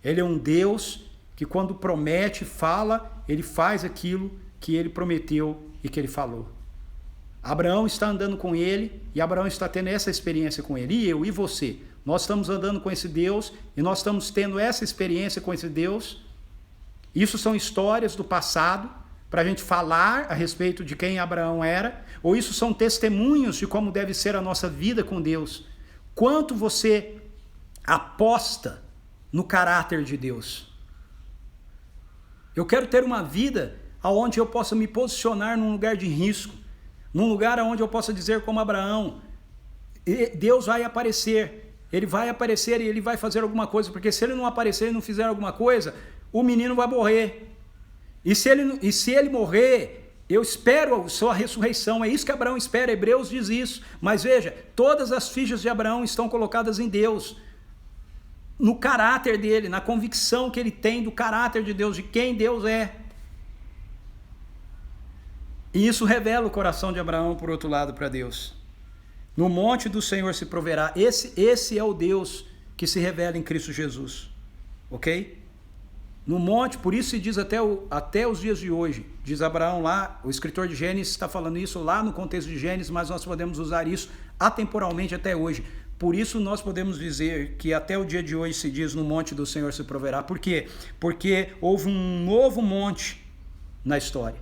Ele é um Deus que quando promete, fala, ele faz aquilo que ele prometeu e que ele falou. Abraão está andando com ele e Abraão está tendo essa experiência com ele. E eu e você, nós estamos andando com esse Deus e nós estamos tendo essa experiência com esse Deus. Isso são histórias do passado para a gente falar a respeito de quem Abraão era, ou isso são testemunhos de como deve ser a nossa vida com Deus. Quanto você aposta no caráter de Deus? Eu quero ter uma vida onde eu possa me posicionar num lugar de risco, num lugar onde eu possa dizer como Abraão, Deus vai aparecer, ele vai aparecer e ele vai fazer alguma coisa, porque se ele não aparecer e não fizer alguma coisa, o menino vai morrer. E se ele morrer, eu espero a sua ressurreição. É isso que Abraão espera, Hebreus diz isso. Mas veja, todas as fichas de Abraão estão colocadas em Deus, no caráter dele, na convicção que ele tem do caráter de Deus, de quem Deus é. E isso revela o coração de Abraão, por outro lado, para Deus. No monte do Senhor se proverá. Esse é o Deus que se revela em Cristo Jesus. Ok? No monte, por isso se diz até os dias de hoje, diz Abraão lá, o escritor de Gênesis está falando isso lá no contexto de Gênesis, mas nós podemos usar isso atemporalmente até hoje. Por isso nós podemos dizer que até o dia de hoje se diz no monte do Senhor se proverá. Por quê? Porque houve um novo monte na história.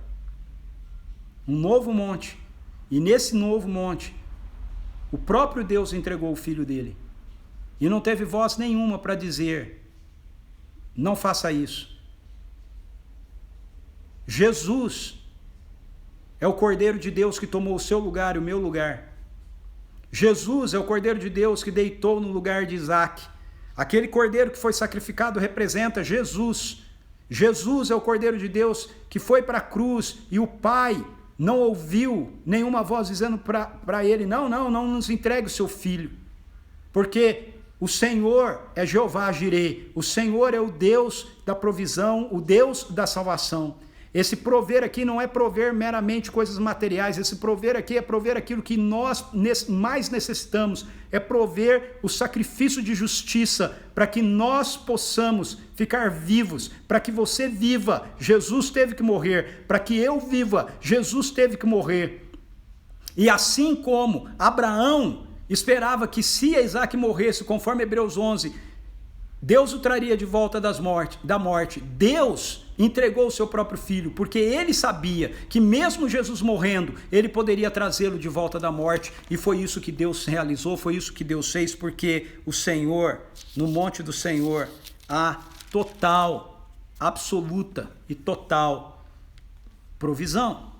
Um novo monte. E nesse novo monte, o próprio Deus entregou o Filho dele. E não teve voz nenhuma para dizer: não faça isso. Jesus é o Cordeiro de Deus que tomou o seu lugar e o meu lugar. Jesus é o Cordeiro de Deus que deitou no lugar de Isaac. Aquele Cordeiro que foi sacrificado representa Jesus. Jesus é o Cordeiro de Deus que foi para a cruz e o Pai não ouviu nenhuma voz dizendo para ele: não nos entregue o seu filho. Porque o Senhor é Jeová Jireh, o Senhor é o Deus da provisão, o Deus da salvação. Esse prover aqui não é prover meramente coisas materiais, esse prover aqui é prover aquilo que nós mais necessitamos, é prover o sacrifício de justiça para que nós possamos ficar vivos, para que você viva, Jesus teve que morrer, para que eu viva, Jesus teve que morrer. E assim como Abraão esperava que se Isaac morresse, conforme Hebreus 11, Deus o traria de volta da morte. Deus entregou o seu próprio filho, porque ele sabia que mesmo Jesus morrendo, ele poderia trazê-lo de volta da morte, e foi isso que Deus realizou, foi isso que Deus fez, porque o Senhor, no monte do Senhor, há total, absoluta e total provisão.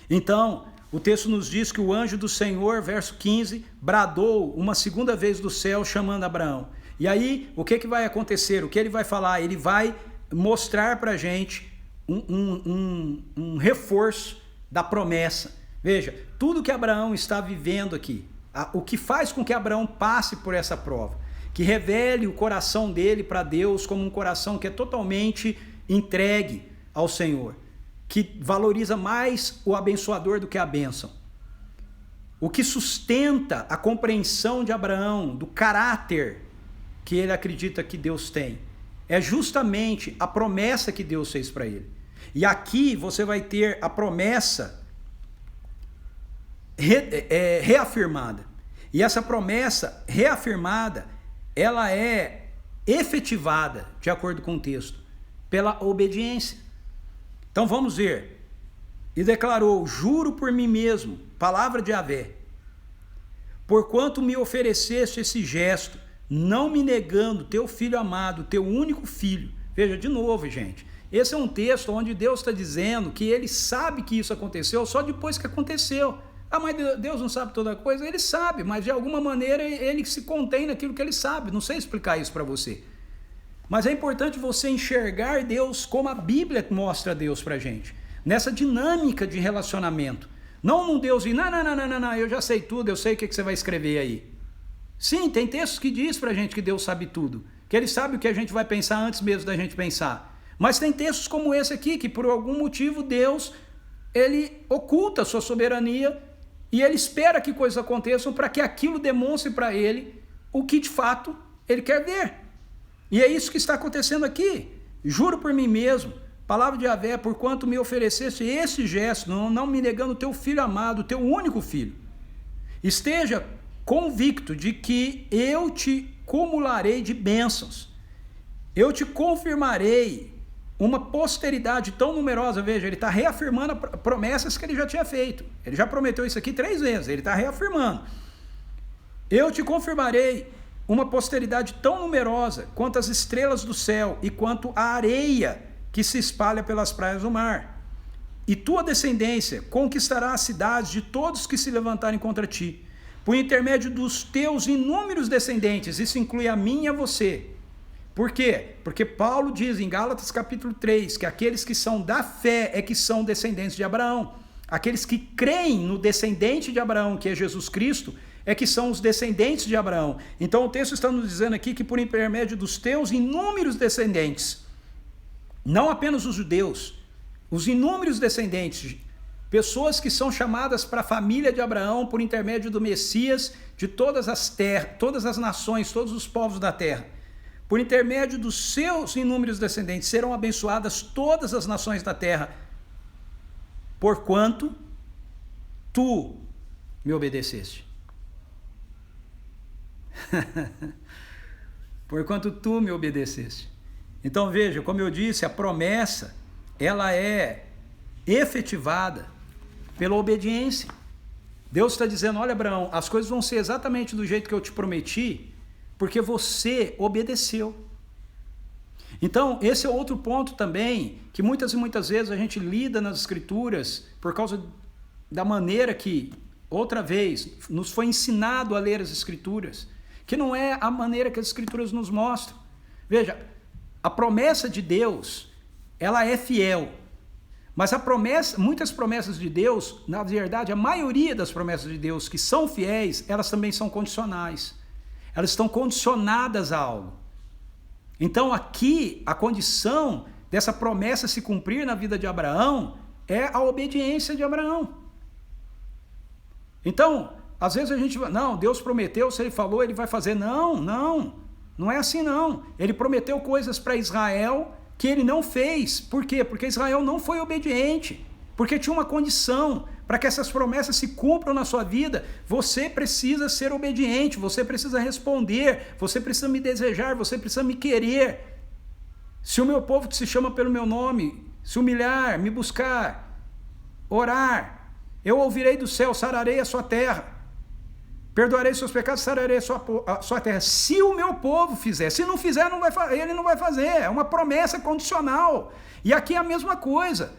Então, o texto nos diz que o anjo do Senhor, verso 15, bradou uma segunda vez do céu chamando Abraão. E aí, o que vai acontecer? O que ele vai falar? Ele vai mostrar para a gente um reforço da promessa. Veja, tudo que Abraão está vivendo aqui, o que faz com que Abraão passe por essa prova, que revele o coração dele para Deus como um coração que é totalmente entregue ao Senhor, que valoriza mais o abençoador do que a bênção. O que sustenta a compreensão de Abraão do caráter que ele acredita que Deus tem é justamente a promessa que Deus fez para ele. E aqui você vai ter a promessa reafirmada. E essa promessa reafirmada, ela é efetivada, de acordo com o texto, pela obediência. Então vamos ver. E declarou: juro por mim mesmo, palavra de Yahvé, porquanto me ofereceste esse gesto, não me negando teu filho amado, teu único filho. Veja, de novo, gente, esse é um texto onde Deus está dizendo que ele sabe que isso aconteceu só depois que aconteceu. Ah, mas Deus não sabe toda coisa? Ele sabe, mas de alguma maneira ele se contém naquilo que ele sabe. Não sei explicar isso para você. Mas é importante você enxergar Deus como a Bíblia mostra Deus pra gente. Nessa dinâmica de relacionamento. Não num Deus de, não, eu já sei tudo, eu sei o que você vai escrever aí. Sim, tem textos que diz pra gente que Deus sabe tudo. Que Ele sabe o que a gente vai pensar antes mesmo da gente pensar. Mas tem textos como esse aqui, que por algum motivo Deus, Ele oculta a sua soberania e Ele espera que coisas aconteçam para que aquilo demonstre para Ele o que de fato Ele quer ver. E é isso que está acontecendo aqui. Juro por mim mesmo. Palavra de Yahvé, porquanto me ofereceste esse gesto, não me negando o teu filho amado, o teu único filho. Esteja convicto de que eu te cumularei de bênçãos. Eu te confirmarei uma posteridade tão numerosa. Veja, ele está reafirmando promessas que ele já tinha feito. Ele já prometeu isso aqui 3 vezes, ele está reafirmando. Eu te confirmarei uma posteridade tão numerosa quanto as estrelas do céu e quanto a areia que se espalha pelas praias do mar. E tua descendência conquistará as cidades de todos que se levantarem contra ti, por intermédio dos teus inúmeros descendentes. Isso inclui a mim e a você. Por quê? Porque Paulo diz em Gálatas capítulo 3 que aqueles que são da fé é que são descendentes de Abraão. Aqueles que creem no descendente de Abraão, que é Jesus Cristo, é que são os descendentes de Abraão. Então o texto está nos dizendo aqui que por intermédio dos teus inúmeros descendentes, não apenas os judeus, os inúmeros descendentes, pessoas que são chamadas para a família de Abraão por intermédio do Messias de todas as terras, todas as nações, todos os povos da terra. Por intermédio dos seus inúmeros descendentes serão abençoadas todas as nações da terra, porquanto tu me obedeceste. Porquanto tu me obedeceste. Então veja, como eu disse, a promessa, ela é efetivada pela obediência. Deus está dizendo, olha Abraão, as coisas vão ser exatamente do jeito que eu te prometi, porque você obedeceu. Então, esse é outro ponto também, que muitas e muitas vezes a gente lida nas Escrituras, por causa da maneira que, outra vez, nos foi ensinado a ler as Escrituras, que não é a maneira que as Escrituras nos mostram. Veja, a promessa de Deus, ela é fiel. Mas muitas promessas de Deus, na verdade, a maioria das promessas de Deus que são fiéis, elas também são condicionais. Elas estão condicionadas a algo. Então aqui, a condição dessa promessa se cumprir na vida de Abraão é a obediência de Abraão. Então, às vezes a gente vai, não, Deus prometeu, se Ele falou, Ele vai fazer. Não é assim não. Ele prometeu coisas para Israel que Ele não fez. Por quê? Porque Israel não foi obediente. Porque tinha uma condição. Para que essas promessas se cumpram na sua vida, você precisa ser obediente, você precisa responder, você precisa me desejar, você precisa me querer. Se o meu povo que se chama pelo meu nome, se humilhar, me buscar, orar, eu ouvirei do céu, sararei a sua terra. Perdoarei seus pecados, sararei a sua terra. Se o meu povo fizer, se não fizer, ele não vai fazer. É uma promessa condicional. E aqui é a mesma coisa.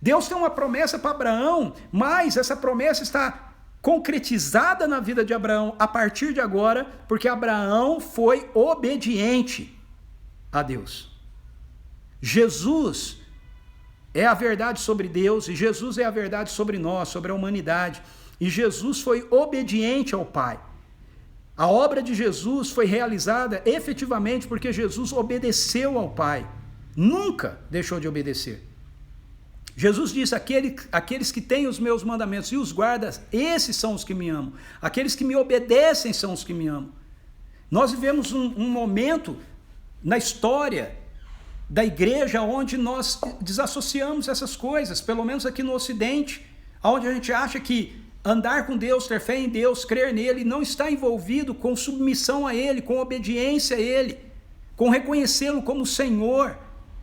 Deus tem uma promessa para Abraão, mas essa promessa está concretizada na vida de Abraão a partir de agora, porque Abraão foi obediente a Deus. Jesus é a verdade sobre Deus e Jesus é a verdade sobre nós, sobre a humanidade. E Jesus foi obediente ao Pai. A obra de Jesus foi realizada efetivamente porque Jesus obedeceu ao Pai. Nunca deixou de obedecer. Jesus disse, aqueles que têm os meus mandamentos e os guardam, esses são os que me amam. Aqueles que me obedecem são os que me amam. Nós vivemos um momento na história da igreja onde nós desassociamos essas coisas, pelo menos aqui no Ocidente, onde a gente acha que andar com Deus, ter fé em Deus, crer nele, não está envolvido com submissão a Ele, com obediência a Ele, com reconhecê-lo como Senhor,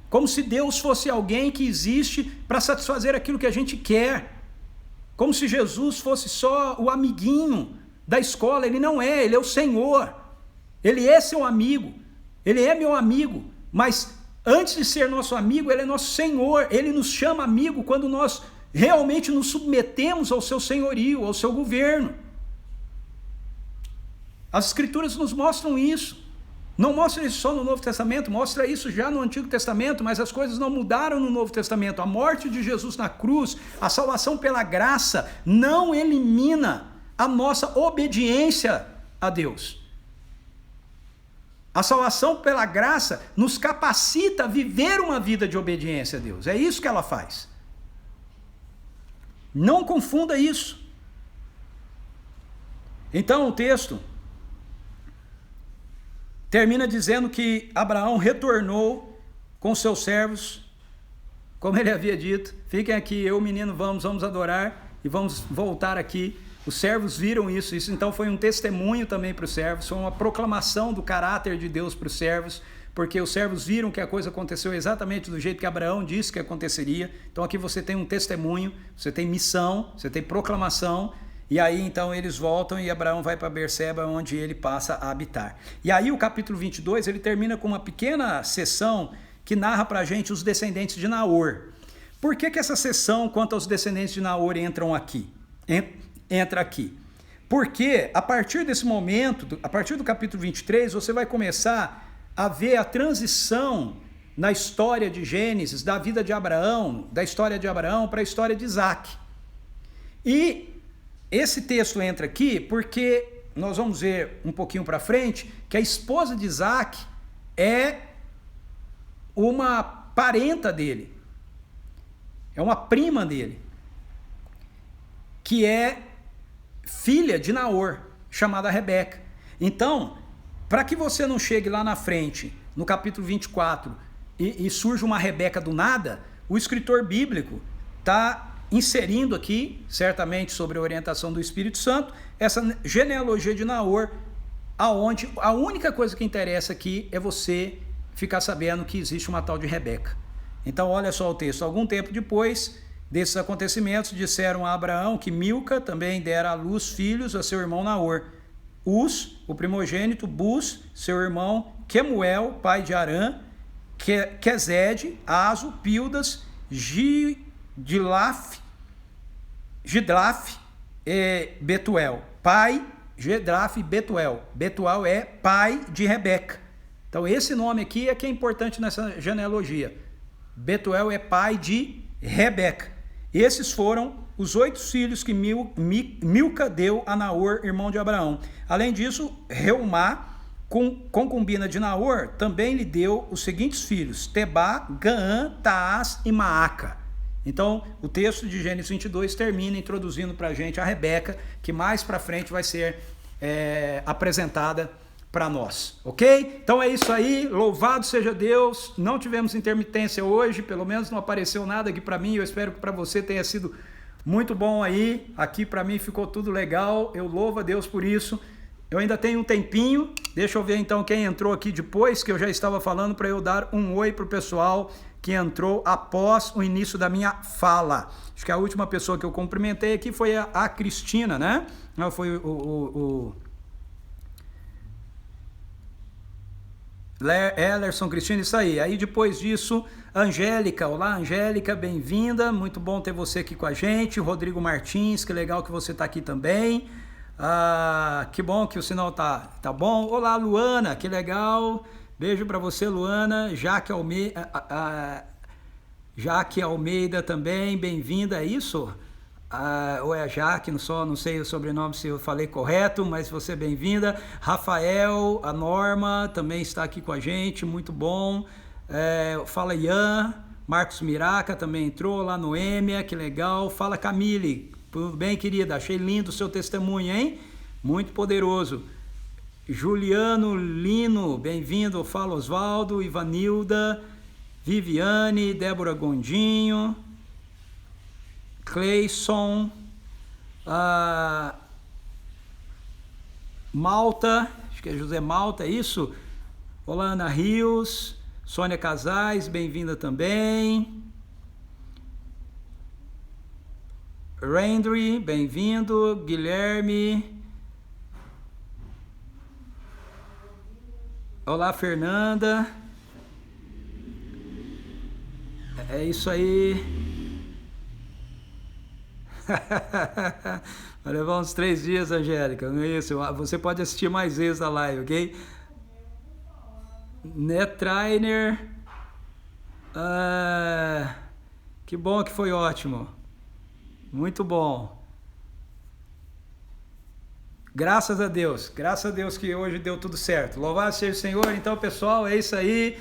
como se Deus fosse alguém que existe para satisfazer aquilo que a gente quer, como se Jesus fosse só o amiguinho da escola. Ele não é, Ele é o Senhor, Ele é seu amigo, Ele é meu amigo, mas antes de ser nosso amigo, Ele é nosso Senhor. Ele nos chama amigo quando nós realmente nos submetemos ao seu senhorio, ao seu governo. As Escrituras nos mostram isso. Não mostra isso só no Novo Testamento, mostra isso já no Antigo Testamento, mas as coisas não mudaram no Novo Testamento. A morte de Jesus na cruz, a salvação pela graça, não elimina a nossa obediência a Deus. A salvação pela graça nos capacita a viver uma vida de obediência a Deus. É isso que ela faz. Não confunda isso. Então o texto termina dizendo que Abraão retornou com seus servos, como ele havia dito: fiquem aqui, eu e o menino vamos adorar e vamos voltar aqui. Os servos viram isso então foi um testemunho também para os servos, foi uma proclamação do caráter de Deus para os servos, porque os servos viram que a coisa aconteceu exatamente do jeito que Abraão disse que aconteceria. Então aqui você tem um testemunho, você tem missão, você tem proclamação. E aí então eles voltam e Abraão vai para Berseba, onde ele passa a habitar. E aí o capítulo 22 ele termina com uma pequena seção que narra para a gente os descendentes de Naor. Por que essa seção quanto aos descendentes de Naor entra aqui? Porque a partir desse momento, a partir do capítulo 23, você vai começar a ver a transição na história de Gênesis, da vida de Abraão, da história de Abraão para a história de Isaac. E esse texto entra aqui porque nós vamos ver um pouquinho para frente que a esposa de Isaac é uma parenta dele, é uma prima dele, que é filha de Naor, chamada Rebeca. Então, para que você não chegue lá na frente, no capítulo 24, e surja uma Rebeca do nada, o escritor bíblico está inserindo aqui, certamente sobre a orientação do Espírito Santo, essa genealogia de Naor, aonde a única coisa que interessa aqui é você ficar sabendo que existe uma tal de Rebeca. Então olha só o texto: algum tempo depois desses acontecimentos, disseram a Abraão que Milca também dera à luz filhos a seu irmão Naor. Uz, o primogênito, Bus, seu irmão, Quemuel, pai de Arã, Quezede, Azo, Pildas, Gidlaf e Betuel, pai Gidlaf e Betuel. Betuel é pai de Rebeca. Então esse nome aqui é que é importante nessa genealogia. Betuel é pai de Rebeca. Esses foram os 8 filhos que Milca deu a Naor, irmão de Abraão. Além disso, Reumá, concubina de Naor, também lhe deu os seguintes filhos: Tebá, Gaã, Taás e Maaca. Então, o texto de Gênesis 22 termina introduzindo para a gente a Rebeca, que mais para frente vai ser apresentada para nós, ok? Então é isso aí, louvado seja Deus. Não tivemos intermitência hoje, pelo menos não apareceu nada aqui para mim. Eu espero que para você tenha sido muito bom aí. Aqui para mim ficou tudo legal, eu louvo a Deus por isso. Eu ainda tenho um tempinho, deixa eu ver então quem entrou aqui depois, que eu já estava falando, para eu dar um oi para o pessoal que entrou após o início da minha fala. Acho que a última pessoa que eu cumprimentei aqui foi a Cristina, né? Não, foi Ellerson, Cristina, isso aí. Aí depois disso, Angélica, olá Angélica, bem-vinda, muito bom ter você aqui com a gente. Rodrigo Martins, que legal que você está aqui também. Que bom que o sinal tá bom. Olá Luana, que legal, beijo para você Luana. Jaque Almeida também, bem-vinda, é isso? Ou é a Jaque, não sei o sobrenome se eu falei correto, mas você é bem-vinda. Rafael, a Norma também está aqui com a gente, muito bom. Fala Ian, Marcos Miraca também entrou, lá Noêmia, que legal. Fala Camille, tudo bem, querida? Achei lindo o seu testemunho, hein? Muito poderoso. Juliano Lino, bem-vindo. Fala Osvaldo, Ivanilda, Viviane, Débora Gondinho, Cleison, Malta, acho que é José Malta, é isso? Olá, Ana Rios, Sônia Casais, bem-vinda também. Rendry, bem-vindo. Guilherme. Olá, Fernanda. É isso aí. Vai levar uns 3 dias, Angélica, não é isso? Você pode assistir mais vezes a live, ok? Netrainer. Que bom, que foi ótimo. Muito bom. Graças a Deus que hoje deu tudo certo. Louvado seja o Senhor. Então, pessoal, é isso aí.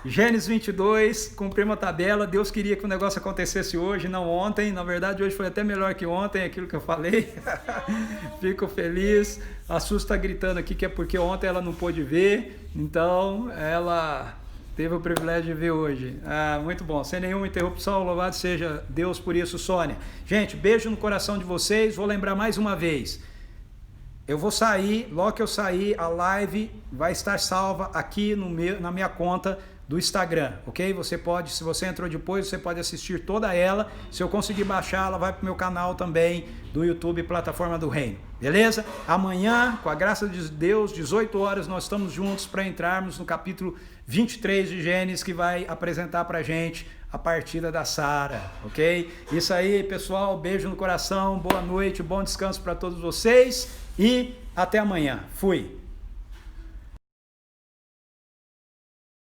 Gênesis 22, cumprimos a tabela. Deus queria que o negócio acontecesse hoje, não ontem. Na verdade, hoje foi até melhor que ontem, aquilo que eu falei. Fico feliz. A Sus está gritando aqui que é porque ontem ela não pôde ver. Então, ela teve o privilégio de ver hoje. Muito bom. Sem nenhuma interrupção, louvado seja Deus por isso, Sônia. Gente, beijo no coração de vocês. Vou lembrar mais uma vez. Eu vou sair, logo que eu sair, a live vai estar salva aqui na minha conta do Instagram, ok? Você pode, se você entrou depois, você pode assistir toda ela. Se eu conseguir baixar, ela vai para o meu canal também do YouTube, Plataforma do Reino. Beleza? Amanhã, com a graça de Deus, 18 horas, nós estamos juntos para entrarmos no capítulo 23 de Gênesis, que vai apresentar para a gente a partida da Sara, ok? Isso aí, pessoal. Beijo no coração, boa noite, bom descanso para todos vocês e até amanhã. Fui!